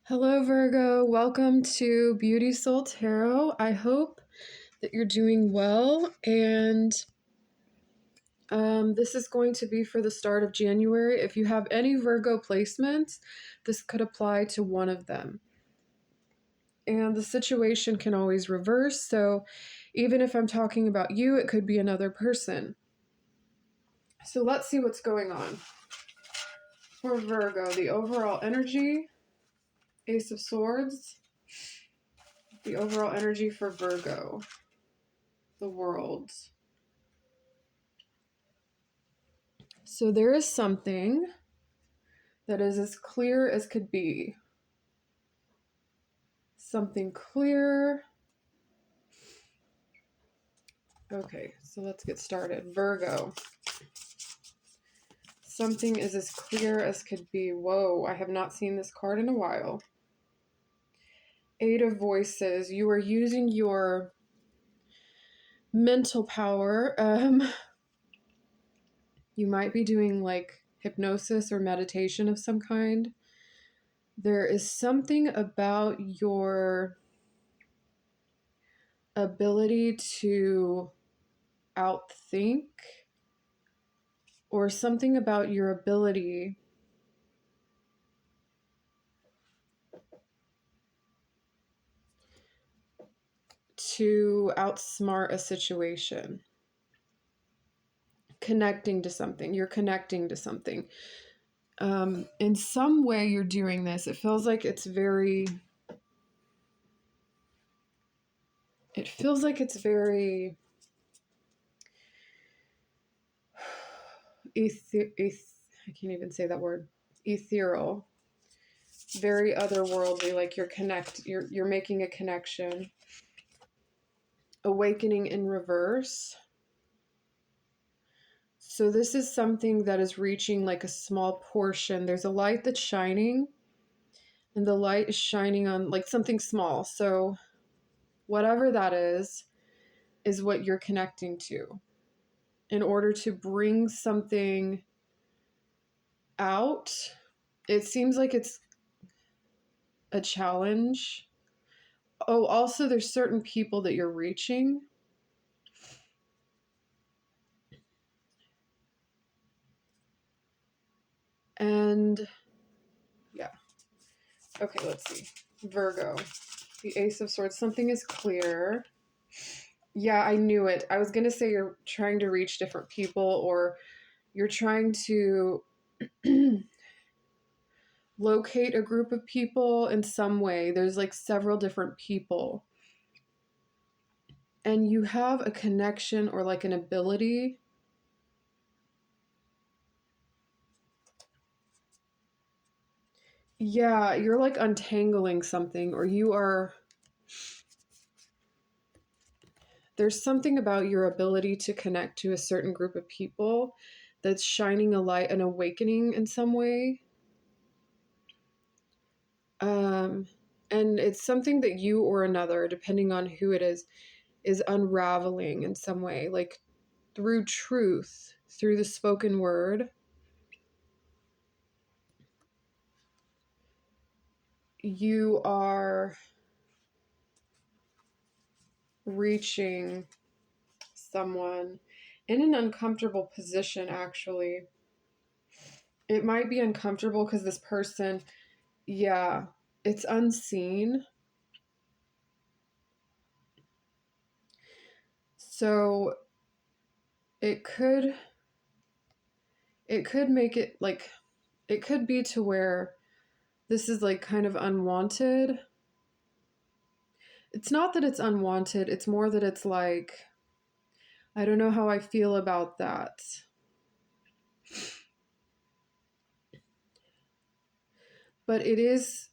Hello, Virgo. Welcome to Beauty Soul Tarot. I hope that you're doing well, and this is going to be for the start of January. If you have any Virgo placements, this could apply to one of them. And the situation can always reverse, so even if I'm talking about you, it could be another person. So let's see what's going on. For Virgo, the overall energy, Ace of Swords, the overall energy for Virgo, the world. So there is something that is as clear as could be. Something clear. Okay, so let's get started. Virgo. Something is as clear as could be. Whoa, I have not seen this card in a while. Eight of Voices. You are using your mental power. You might be doing like hypnosis or meditation of some kind. There is something about your ability to outthink, or something about your ability to outsmart a situation. Connecting to something. You're connecting to something. In some way you're doing this. It feels like it's very I can't even say that word. Ethereal. Very otherworldly, like you're making a connection. Awakening in reverse. So this is something that is reaching like a small portion. There's a light that's shining, and the light is shining on like something small. So whatever that is what you're connecting to in order to bring something out. It seems like it's a challenge. Oh, also there's certain people that you're reaching. And yeah. Okay, let's see. Virgo, the Ace of Swords. Something is clear. Yeah, I knew it. I was going to say you're trying to reach different people, or you're trying to locate a group of people in some way. There's like several different people. And you have a connection or like an ability. Yeah, you're like untangling something, or there's something about your ability to connect to a certain group of people that's shining a light, an awakening in some way. And it's something that you or another, depending on who it is unraveling in some way, like through truth, through the spoken word. You are reaching someone in an uncomfortable position, actually. It might be uncomfortable because this person, yeah, it's unseen. So it could make it like, it could be to where this is like kind of unwanted. It's not that it's unwanted, it's more that it's like, I don't know how I feel about that. But it is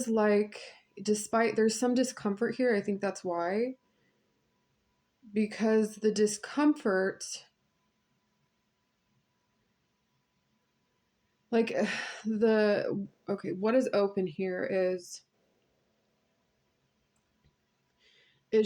like, despite there's some discomfort here, I think that's why. Because the discomfort, like what is open here is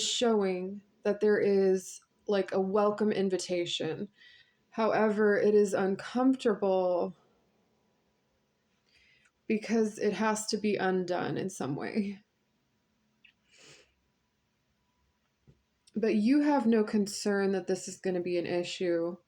showing that there is like a welcome invitation. However, it is uncomfortable because it has to be undone in some way. But you have no concern that this is going to be an issue.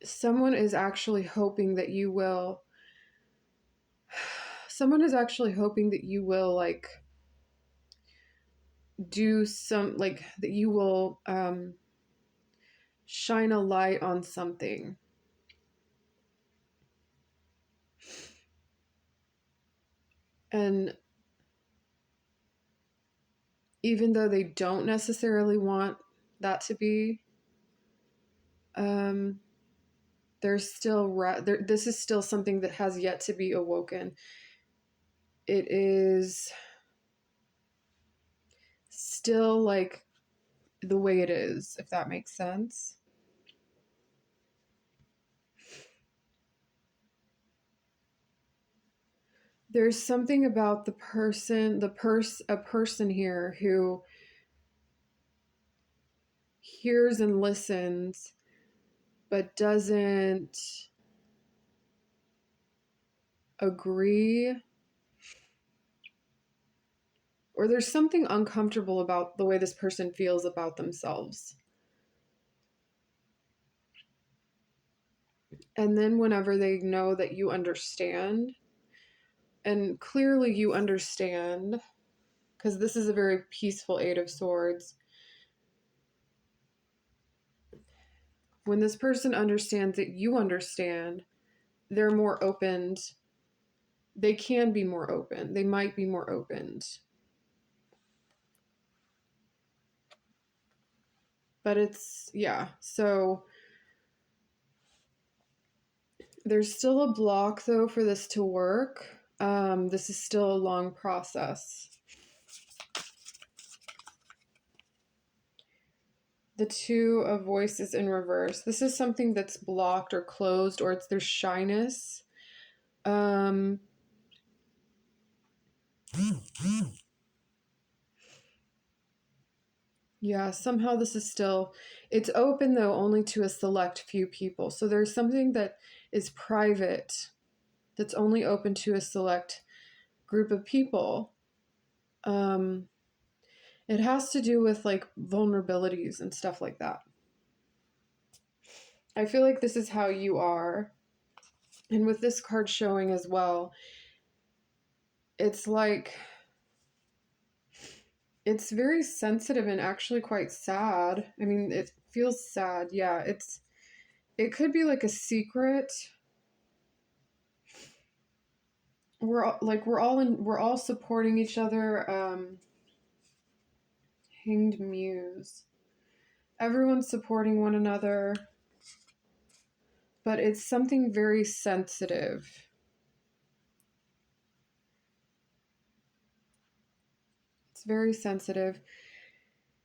Someone is actually hoping that you will. Someone is actually hoping that you will, like, do some, like, that you will shine a light on something. And even though they don't necessarily want that to be, there's still this is still something that has yet to be awoken. It is still like the way it is, if that makes sense. There's something about a person here who hears and listens but doesn't agree, or there's something uncomfortable about the way this person feels about themselves. And then whenever they know that you understand, and clearly you understand, because this is a very peaceful Eight of Swords, when this person understands that you understand, they're more opened. They can be more open. They might be more opened. But it's, yeah. So there's still a block, though, for this to work. This is still a long process. The Two of Voices in reverse. This is something that's blocked or closed, or there's shyness. Yeah, somehow this is still, it's open though only to a select few people. So there's something that is private that's only open to a select group of people. It has to do with like vulnerabilities and stuff like that. I feel like this is how you are. And with this card showing as well, it's like, it's very sensitive and actually quite sad. I mean, it feels sad. Yeah, it could be like a secret. We're all supporting each other. Hanged Muse. Everyone's supporting one another, but it's something very sensitive. It's very sensitive.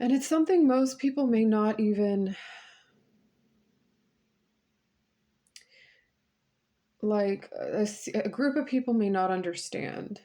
And it's something most people may not even, like, a group of people may not understand.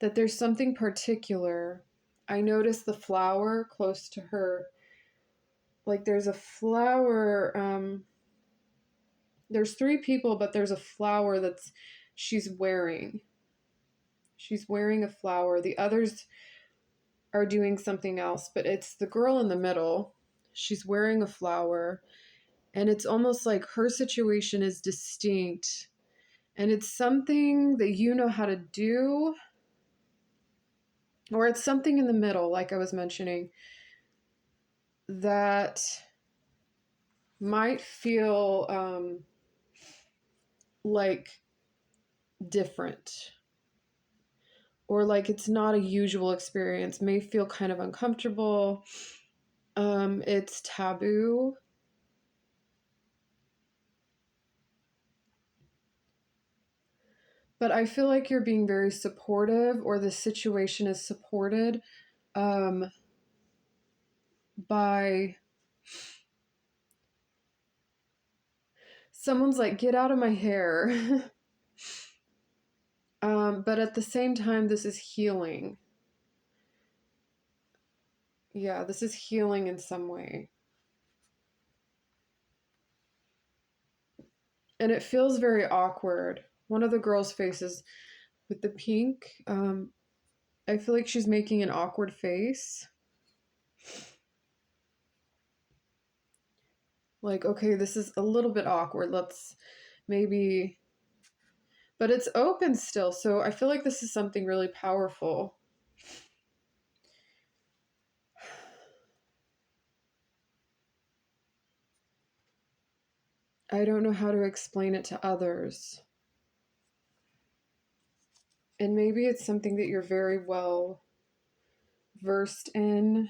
That there's something particular. I noticed the flower close to her. Like, there's a flower, there's three people, but there's a flower that's she's wearing. She's wearing a flower. The others are doing something else, but it's the girl in the middle. She's wearing a flower, and it's almost like her situation is distinct, and it's something that you know how to do, or it's something in the middle, like I was mentioning, that might feel like different, or like it's not a usual experience, may feel kind of uncomfortable. It's taboo. But I feel like you're being very supportive, or the situation is supported by someone's like, get out of my hair. But at the same time, this is healing. Yeah, this is healing in some way. And it feels very awkward. One of the girls' faces with the pink, I feel like she's making an awkward face. Like, okay, this is a little bit awkward. Let's maybe, but it's open still. So I feel like this is something really powerful. I don't know how to explain it to others. And maybe it's something that you're very well versed in.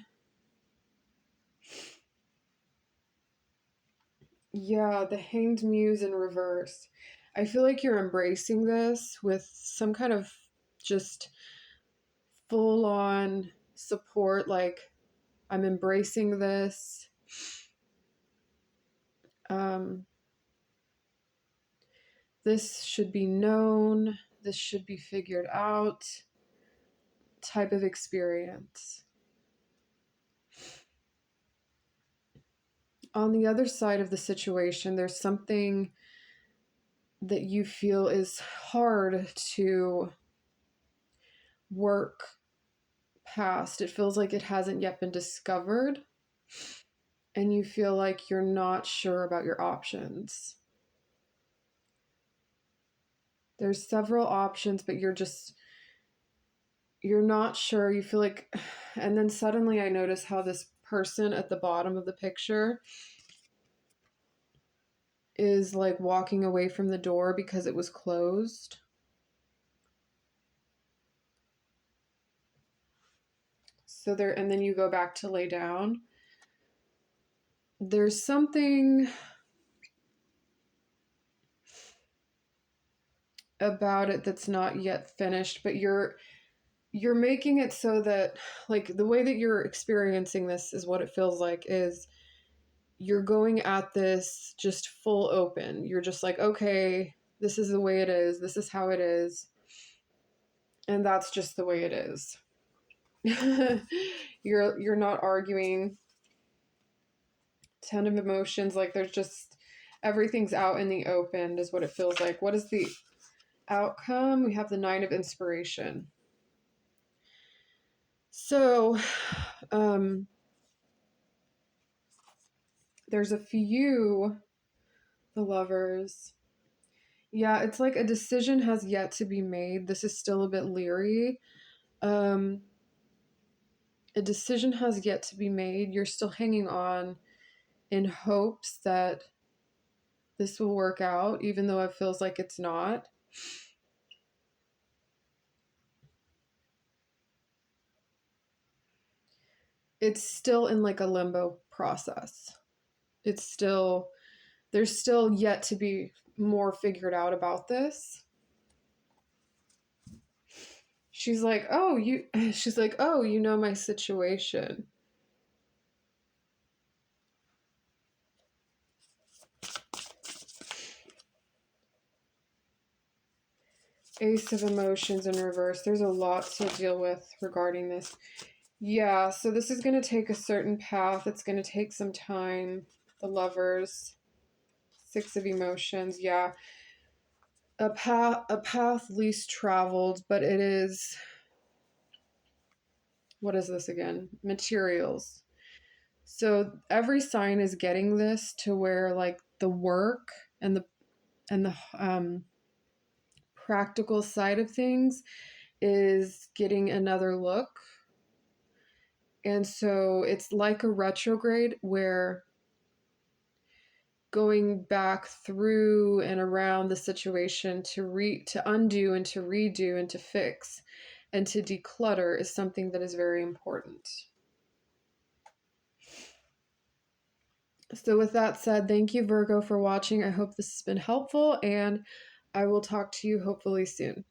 Yeah, the Hanged Muse in reverse. I feel like you're embracing this with some kind of just full on support. Like, I'm embracing this. Um, this should be known. This should be figured out type of experience. On the other side of the situation, there's something that you feel is hard to work past. It feels like it hasn't yet been discovered, and you feel like you're not sure about your options. There's several options, but you're not sure. You feel like, and then suddenly I notice how this person at the bottom of the picture is like walking away from the door because it was closed. So there, and then you go back to lay down. There's something about it that's not yet finished, but you're making it so that, like, the way that you're experiencing this is what it feels like is you're going at this just full open. You're just like, okay, this is the way it is. This is how it is. And that's just the way it is. You're not arguing. 10 of emotions, like there's just everything's out in the open is what it feels like. What is the outcome? We have the 9 of inspiration. So, there's a few, the Lovers. Yeah, it's like a decision has yet to be made. This is still a bit leery. A decision has yet to be made. You're still hanging on in hopes that this will work out, even though it feels like it's not. It's still in like a limbo process. It's still, there's still yet to be more figured out about this. She's like, she's like, oh, you know my situation. Ace of emotions in reverse. There's a lot to deal with regarding this. Yeah, so this is going to take a certain path. It's going to take some time. The Lovers. 6 of emotions. Yeah. A path least traveled, but it is, what is this again? Materials. So every sign is getting this to where like the work and the practical side of things is getting another look. And so it's like a retrograde where going back through and around the situation to undo and to redo and to fix and to declutter is something that is very important. So with that said, thank you, Virgo, for watching. I hope this has been helpful, and I will talk to you hopefully soon.